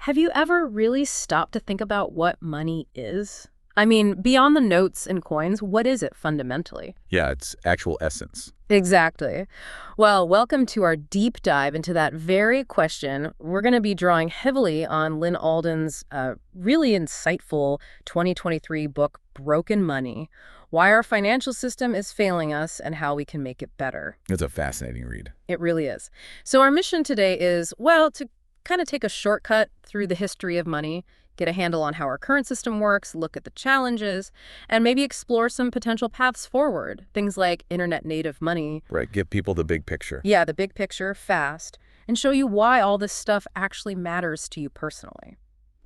Have you ever really stopped to think about what money is? I mean, beyond the notes and coins, what is it fundamentally? Yeah, it's actual essence. Exactly. Well, welcome to our deep dive into that very question. We're going to be drawing heavily on Lynn Alden's really insightful 2023 book, Broken Money: Why Our Financial System is Failing Us and How We Can Make It Better. It's a fascinating read. It really is. So our mission today is, well, to kind of take a shortcut through the history of money, get a handle on how our current system works, look at the challenges, and maybe explore some potential paths forward. Things like internet native money. Right, give people the big picture. Yeah, the big picture, fast, and show you why all this stuff actually matters to you personally.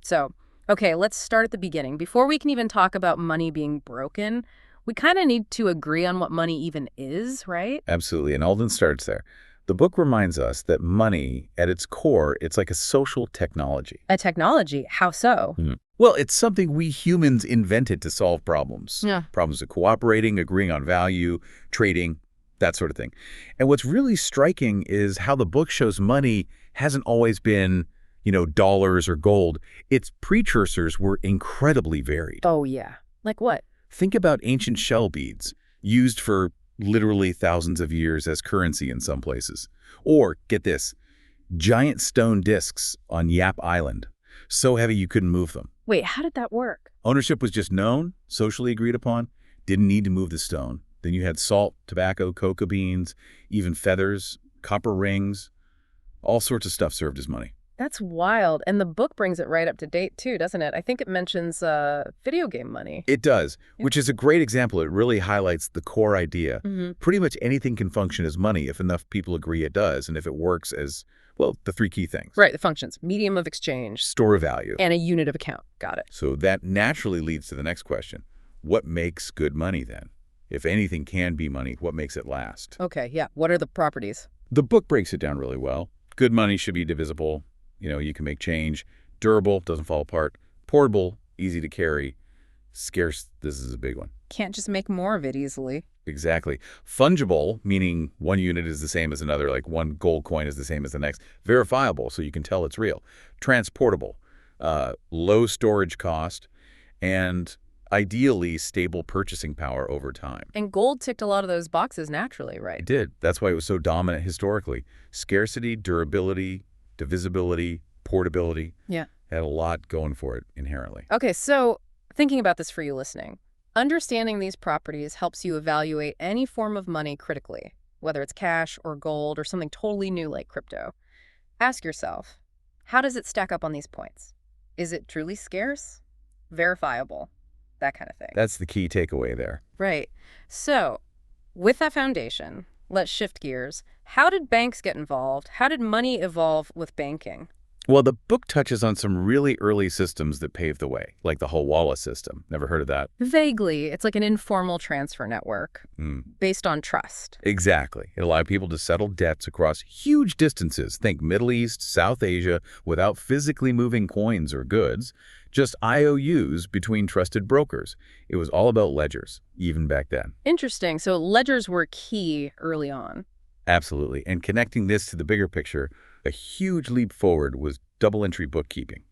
So, okay, let's start at the beginning. Before we can even talk about money being broken, we kind of need to agree on what money even is, right? Absolutely, and Alden starts there. The book reminds us that money, at its core, it's like a social technology. A technology? How so? Well, it's something we humans invented to solve problems. Yeah. Problems of cooperating, agreeing on value, trading, that sort of thing. And what's really striking is how the book shows money hasn't always been, dollars or gold. Its precursors were incredibly varied. Oh, yeah. Like what? Think about ancient shell beads, used for literally thousands of years as currency in some places. Or, get this, giant stone discs on Yap Island, so heavy you couldn't move them. Wait, how did that work? Ownership was just known, socially agreed upon, didn't need to move the stone. Then you had salt, tobacco, cocoa beans, even feathers, copper rings, all sorts of stuff served as money. That's wild. And the book brings it right up to date, too, doesn't it? I think it mentions video game money. It does, which is a great example. It really highlights the core idea. Pretty much anything can function as money if enough people agree it does, and if it works as, well, the three key things. Right, the functions: medium of exchange, Store of value, and a unit of account. Got it. So that naturally leads to the next question. What makes good money, then? If anything can be money, what makes it last? Okay, yeah. What are the properties? The book breaks it down really well. Good money should be divisible. You can make change. Durable, doesn't fall apart. Portable, easy to carry. Scarce, this is a big one. Can't just make more of it easily. Exactly. Fungible, meaning one unit is the same as another, like one gold coin is the same as the next. Verifiable, so you can tell it's real. Transportable, low storage cost, and ideally stable purchasing power over time. And gold ticked a lot of those boxes naturally, right? It did. That's why it was so dominant historically. Scarcity, durability, divisibility, portability. Yeah. Had a lot going for it inherently. Okay, so thinking about this for you listening, understanding these properties helps you evaluate any form of money critically, whether it's cash or gold or something totally new like crypto. Ask yourself, how does it stack up on these points? Is it truly scarce? Verifiable? That kind of thing. That's the key takeaway there. Right. So, with that foundation, let's shift gears. How did banks get involved? How did money evolve with banking? Well, the book touches on some really early systems that paved the way, like the Hawala system. Never heard of that? Vaguely. It's like an informal transfer network based on trust. Exactly. It allowed people to settle debts across huge distances. Think Middle East, South Asia, without physically moving coins or goods, just IOUs between trusted brokers. It was all about ledgers, even back then. Interesting. So ledgers were key early on. Absolutely. And connecting this to the bigger picture, a huge leap forward was double-entry bookkeeping.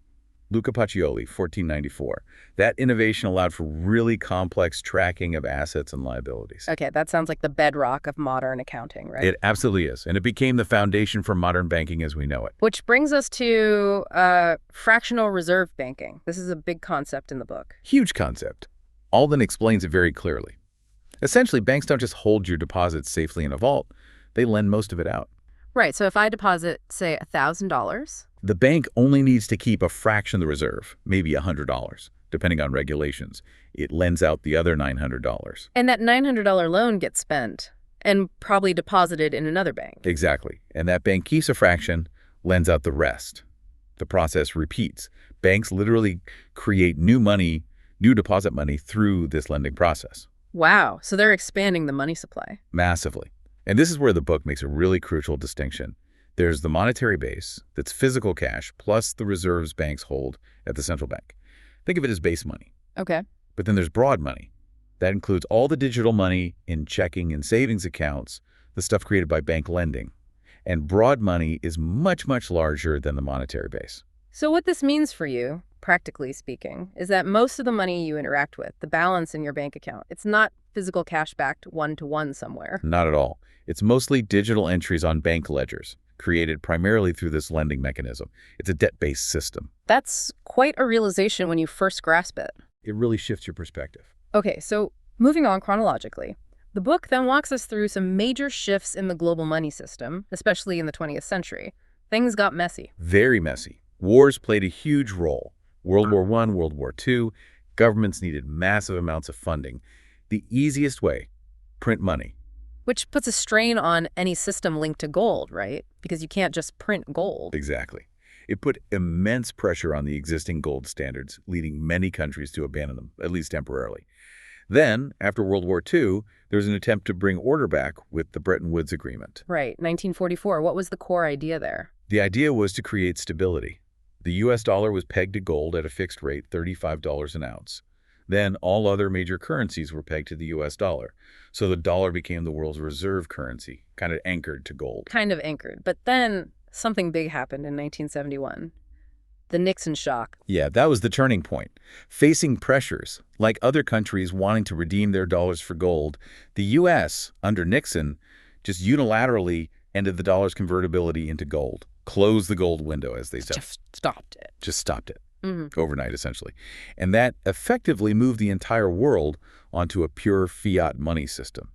Luca Pacioli, 1494. That innovation allowed for really complex tracking of assets and liabilities. Okay, that sounds like the bedrock of modern accounting, right? It absolutely is. And it became the foundation for modern banking as we know it. Which brings us to fractional reserve banking. This is a big concept in the book. Huge concept. Alden explains it very clearly. Essentially, banks don't just hold your deposits safely in a vault. They lend most of it out. Right, so if I deposit, say, $1,000... the bank only needs to keep a fraction of the reserve, maybe $100, depending on regulations. It lends out the other $900. And that $900 loan gets spent and probably deposited in another bank. Exactly. And that bank keeps a fraction, lends out the rest. The process repeats. Banks literally create new money, new deposit money through this lending process. Wow, so they're expanding the money supply. Massively. And this is where the book makes a really crucial distinction. There's the monetary base, that's physical cash, plus the reserves banks hold at the central bank. Think of it as base money. Okay. But then there's broad money. That includes all the digital money in checking and savings accounts, the stuff created by bank lending. And broad money is much, much larger than the monetary base. So what this means for you, practically speaking, is that most of the money you interact with, the balance in your bank account, it's not physical cash backed one-to-one somewhere. Not at all. It's mostly digital entries on bank ledgers, created primarily through this lending mechanism. It's a debt-based system. That's quite a realization when you first grasp it. It really shifts your perspective. Okay, so moving on chronologically. The book then walks us through some major shifts in the global money system, especially in the 20th century. Things got messy. Very messy. Wars played a huge role. World War I, World War II, governments needed massive amounts of funding. The easiest way, print money. Which puts a strain on any system linked to gold, right? Because you can't just print gold. Exactly. It put immense pressure on the existing gold standards, leading many countries to abandon them, at least temporarily. Then, after World War II, there was an attempt to bring order back with the Bretton Woods Agreement. Right, 1944. What was the core idea there? The idea was to create stability. The U.S. dollar was pegged to gold at a fixed rate, $35 an ounce. Then all other major currencies were pegged to the U.S. dollar. So the dollar became the world's reserve currency, kind of anchored to gold. Kind of anchored. But then something big happened in 1971. The Nixon shock. Yeah, that was the turning point. Facing pressures, like other countries wanting to redeem their dollars for gold, the U.S., under Nixon, just unilaterally ended the dollar's convertibility into gold. Closed the gold window, as they said. Just stopped it. Just stopped it. Overnight, essentially. And that effectively moved the entire world onto a pure fiat money system.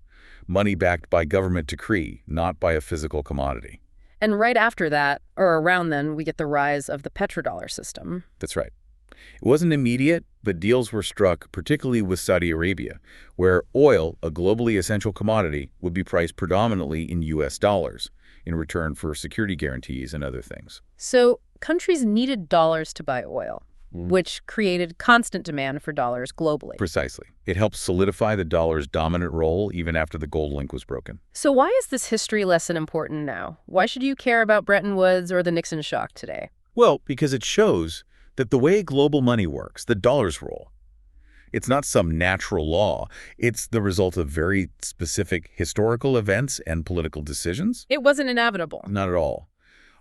Money backed by government decree, not by a physical commodity. And right after that, or around then, we get the rise of the petrodollar system. That's right. It wasn't immediate, but deals were struck, particularly with Saudi Arabia, where oil, a globally essential commodity, would be priced predominantly in U.S. dollars in return for security guarantees and other things. So countries needed dollars to buy oil, which created constant demand for dollars globally. Precisely. It helped solidify the dollar's dominant role even after the gold link was broken. So why is this history lesson important now? Why should you care about Bretton Woods or the Nixon shock today? Well, because it shows that the way global money works, the dollar's role, it's not some natural law. It's the result of very specific historical events and political decisions. It wasn't inevitable. Not at all.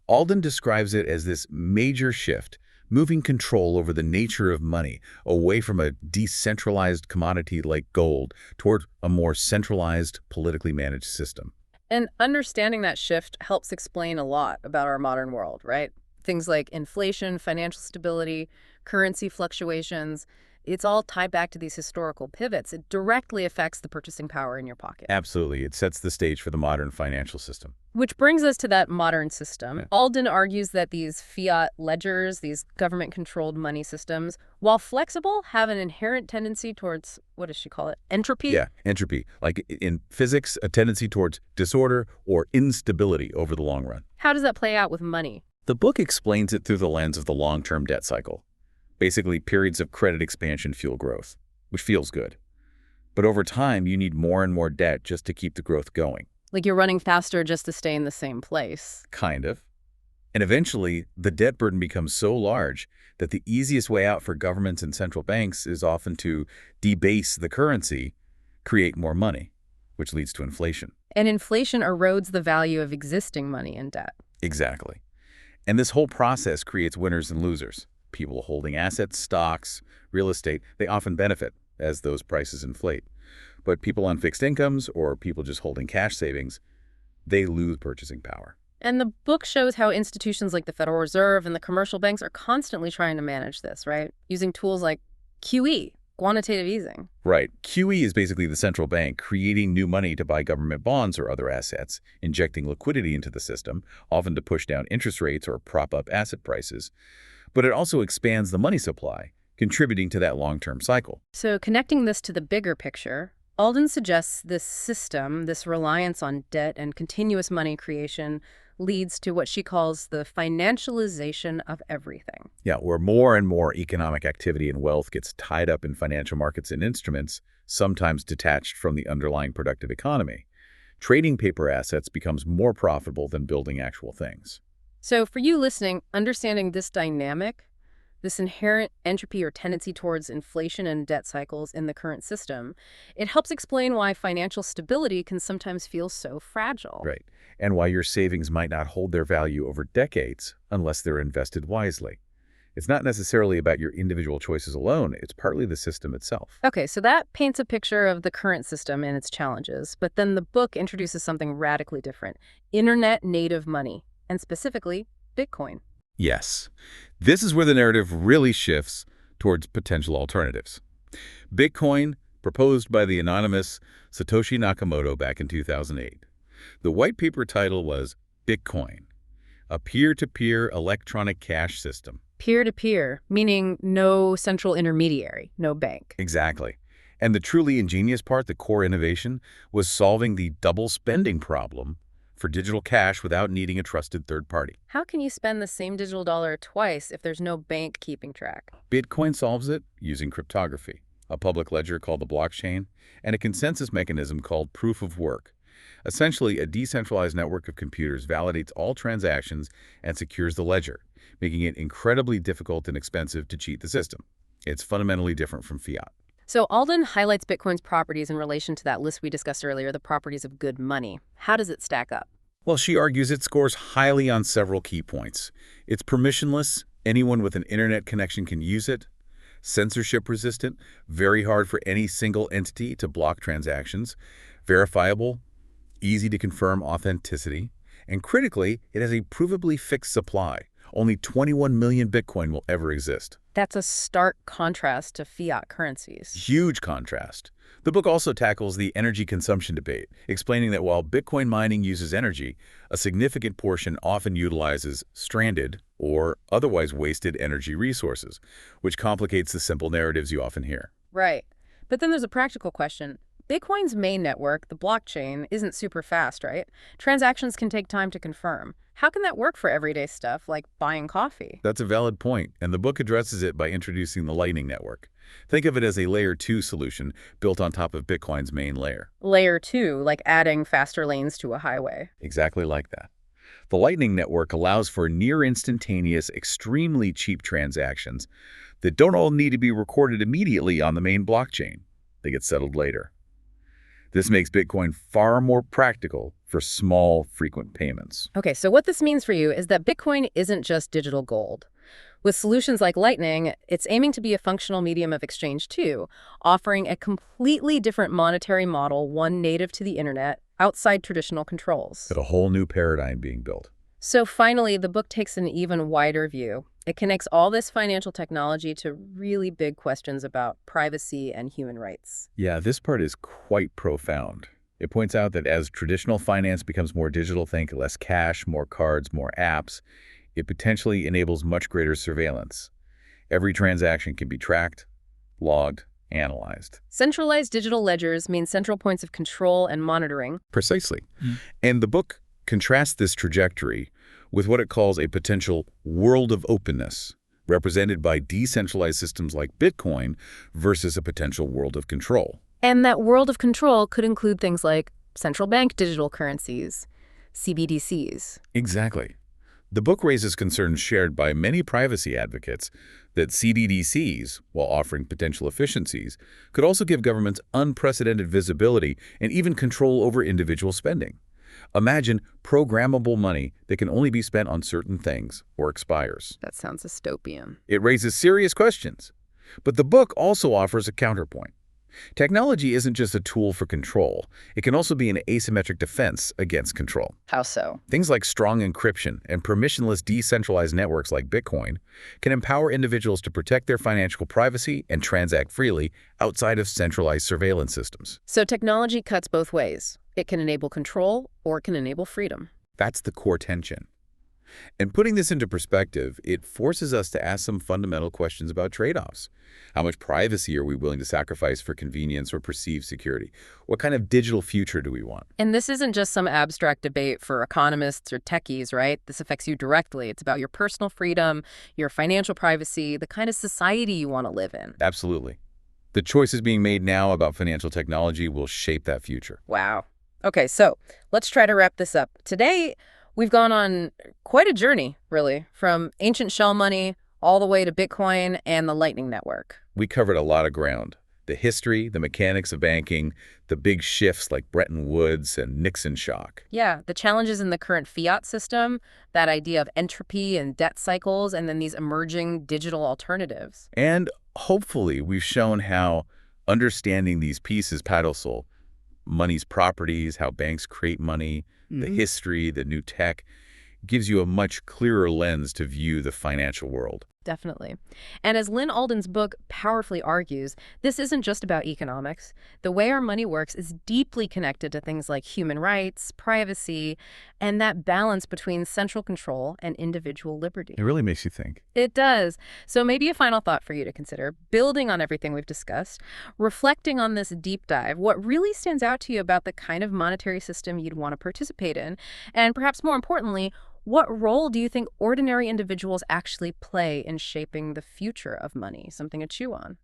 Alden describes it as this major shift, moving control over the nature of money away from a decentralized commodity like gold toward a more centralized, politically managed system. And understanding that shift helps explain a lot about our modern world, right? Things like inflation, financial stability, currency fluctuations. It's all tied back to these historical pivots. It directly affects the purchasing power in your pocket. Absolutely. It sets the stage for the modern financial system. Which brings us to that modern system. Yeah. Alden argues that these fiat ledgers, these government-controlled money systems, while flexible, have an inherent tendency towards, what does she call it, entropy? Yeah, entropy. Like in physics, a tendency towards disorder or instability over the long run. How does that play out with money? The book explains it through the lens of the long-term debt cycle. Basically, periods of credit expansion fuel growth, which feels good. But over time, you need more and more debt just to keep the growth going. Like you're running faster just to stay in the same place. Kind of. And eventually, the debt burden becomes so large that the easiest way out for governments and central banks is often to debase the currency, create more money, which leads to inflation. And inflation erodes the value of existing money and debt. Exactly. And this whole process creates winners and losers. People holding assets, stocks, real estate, they often benefit as those prices inflate. But people on fixed incomes or people just holding cash savings, they lose purchasing power. And the book shows how institutions like the Federal Reserve and the commercial banks are constantly trying to manage this, right? Using tools like QE, quantitative easing. Right. QE is basically the central bank creating new money to buy government bonds or other assets, injecting liquidity into the system, often to push down interest rates or prop up asset prices. But it also expands the money supply, contributing to that long-term cycle. So connecting this to the bigger picture, Alden suggests this system, this reliance on debt and continuous money creation, leads to what she calls the financialization of everything. Yeah, where more and more economic activity and wealth gets tied up in financial markets and instruments, sometimes detached from the underlying productive economy. Trading paper assets becomes more profitable than building actual things. So for you listening, understanding this dynamic, this inherent entropy or tendency towards inflation and debt cycles in the current system, it helps explain why financial stability can sometimes feel so fragile. Right. And why your savings might not hold their value over decades unless they're invested wisely. It's not necessarily about your individual choices alone. It's partly the system itself. Okay, so that paints a picture of the current system and its challenges, but then the book introduces something radically different: internet native money, and specifically, Bitcoin. Yes. This is where the narrative really shifts towards potential alternatives. Bitcoin, proposed by the anonymous Satoshi Nakamoto back in 2008. The white paper title was Bitcoin, a peer-to-peer electronic cash system. Peer-to-peer, meaning no central intermediary, no bank. Exactly. And the truly ingenious part, the core innovation, was solving the double spending problem for digital cash without needing a trusted third party. How can you spend the same digital dollar twice if there's no bank keeping track? Bitcoin solves it using cryptography, a public ledger called the blockchain, and a consensus mechanism called proof of work. Essentially, a decentralized network of computers validates all transactions and secures the ledger, making it incredibly difficult and expensive to cheat the system. It's fundamentally different from fiat. So Alden highlights Bitcoin's properties in relation to that list we discussed earlier, the properties of good money. How does it stack up? Well, she argues it scores highly on several key points. It's permissionless. Anyone with an internet connection can use it. Censorship resistant, very hard for any single entity to block transactions. Verifiable, easy to confirm authenticity. And critically, it has a provably fixed supply. Only 21 million Bitcoin will ever exist. That's a stark contrast to fiat currencies. Huge contrast. The book also tackles the energy consumption debate, explaining that while Bitcoin mining uses energy, a significant portion often utilizes stranded or otherwise wasted energy resources, which complicates the simple narratives you often hear. Right. But then there's a practical question. Bitcoin's main network, the blockchain, isn't super fast, right? Transactions can take time to confirm. How can that work for everyday stuff like buying coffee? That's a valid point, and the book addresses it by introducing the Lightning Network. Think of it as a Layer 2 solution built on top of Bitcoin's main layer. Layer 2, like adding faster lanes to a highway. Exactly like that. The Lightning Network allows for near-instantaneous, extremely cheap transactions that don't all need to be recorded immediately on the main blockchain. They get settled later. This makes Bitcoin far more practical for small, frequent payments. Okay, so what this means for you is that Bitcoin isn't just digital gold. With solutions like Lightning, it's aiming to be a functional medium of exchange too, offering a completely different monetary model, one native to the internet, outside traditional controls. Got a whole new paradigm being built. So finally, the book takes an even wider view. It connects all this financial technology to really big questions about privacy and human rights. Yeah, this part is quite profound. It points out that as traditional finance becomes more digital, think less cash, more cards, more apps, it potentially enables much greater surveillance. Every transaction can be tracked, logged, analyzed. Centralized digital ledgers mean central points of control and monitoring. Precisely. And the book contrasts this trajectory with what it calls a potential world of openness, represented by decentralized systems like Bitcoin versus a potential world of control. And that world of control could include things like central bank digital currencies, CBDCs. Exactly. The book raises concerns shared by many privacy advocates that CBDCs, while offering potential efficiencies, could also give governments unprecedented visibility and even control over individual spending. Imagine programmable money that can only be spent on certain things or expires. That sounds dystopian. It raises serious questions. But the book also offers a counterpoint. Technology isn't just a tool for control. It can also be an asymmetric defense against control. How so? Things like strong encryption and permissionless decentralized networks like Bitcoin can empower individuals to protect their financial privacy and transact freely outside of centralized surveillance systems. So technology cuts both ways. It can enable control or it can enable freedom. That's the core tension. And putting this into perspective, it forces us to ask some fundamental questions about trade-offs. How much privacy are we willing to sacrifice for convenience or perceived security? What kind of digital future do we want? And this isn't just some abstract debate for economists or techies, right? This affects you directly. It's about your personal freedom, your financial privacy, the kind of society you want to live in. Absolutely. The choices being made now about financial technology will shape that future. Wow. Okay, so let's try to wrap this up. Today, we've gone on quite a journey, really, from ancient shell money all the way to Bitcoin and the Lightning Network. We covered a lot of ground. The history, the mechanics of banking, the big shifts like Bretton Woods and Nixon shock. Yeah, the challenges in the current fiat system, that idea of entropy and debt cycles, and then these emerging digital alternatives. And hopefully we've shown how understanding these pieces, Paddlesole, money's properties, how banks create money, the Hmm. history, the new tech, gives you a much clearer lens to view the financial world. Definitely. And as Lynn Alden's book powerfully argues, this isn't just about economics. The way our money works is deeply connected to things like human rights, privacy, and that balance between central control and individual liberty. It really makes you think. It does. So maybe a final thought for you to consider, building on everything we've discussed, reflecting on this deep dive, what really stands out to you about the kind of monetary system you'd want to participate in, and perhaps more importantly, what role do you think ordinary individuals actually play in shaping the future of money? Something to chew on.